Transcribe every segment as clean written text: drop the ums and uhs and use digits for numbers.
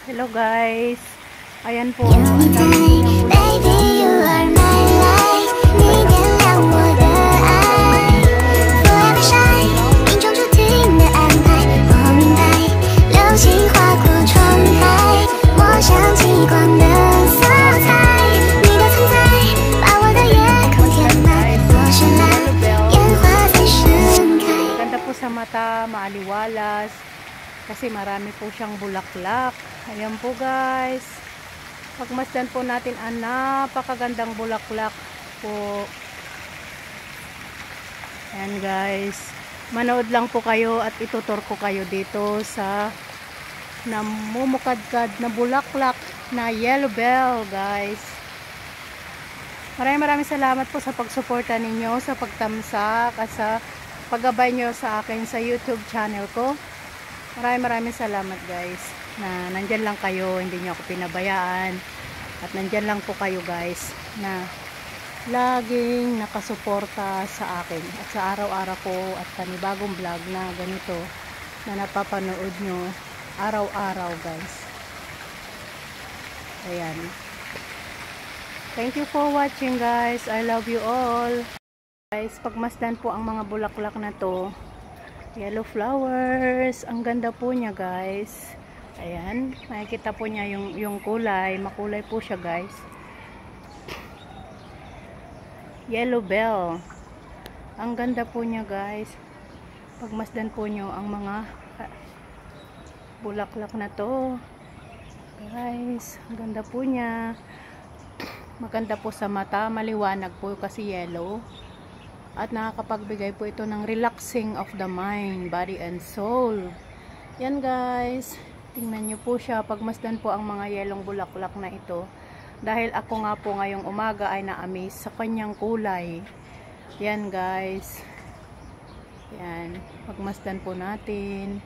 Hello guys. Ayan po. Ganda po sa mata, maaliwalas. Kasi marami po siyang bulaklak. Ayan po guys. Pagmasdan po natin ang napakagandang bulaklak po. Ayan guys. Manood lang po kayo at itutur ko kayo dito sa namumukadkad na bulaklak na yellow bell guys. Maraming salamat po sa pagsuporta ninyo, sa pagtamsak at sa paggabay nyo sa akin sa YouTube channel ko. Maraming salamat guys na nandyan lang kayo, hindi nyo ako pinabayaan at nandyan lang po kayo guys na laging nakasuporta sa akin at sa araw-araw ko at panibagong vlog na ganito na napapanood nyo araw-araw guys. Ayan, thank you for watching guys. I love you all guys. Pagmasdan po ang mga bulaklak na to, yellow flowers. Ang ganda po niya guys. Ayan, makikita po niya yung kulay. Makulay po siya guys. Yellow bell. Ang ganda po niya guys. Pagmasdan po nyo ang mga bulaklak na to guys. Ang ganda po niya. Maganda po sa mata. Maliwanag po kasi yellow. At nakakapagbigay po ito ng relaxing of the mind, body and soul. Yan guys. Tingnan nyo po siya. Pagmasdan po ang mga yelong bulaklak na ito. Dahil ako nga po ngayong umaga ay na-amaze sa kanyang kulay. Yan guys. Yan. Pagmasdan po natin.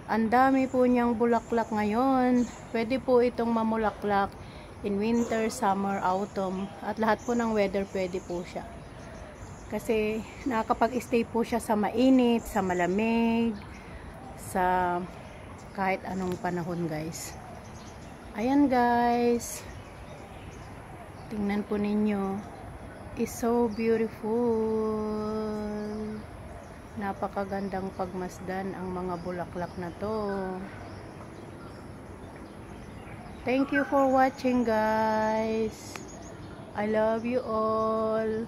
Ang dami po niyang bulaklak ngayon. Pwede po itong mamulaklak in winter, summer, autumn. At lahat po ng weather pwede po siya. Kasi nakakapag-stay po siya sa mainit, sa malamig, sa kahit anong panahon guys. Ayan guys. Tingnan po ninyo. It's so beautiful. Napakagandang pagmasdan ang mga bulaklak na to. Thank you for watching guys. I love you all.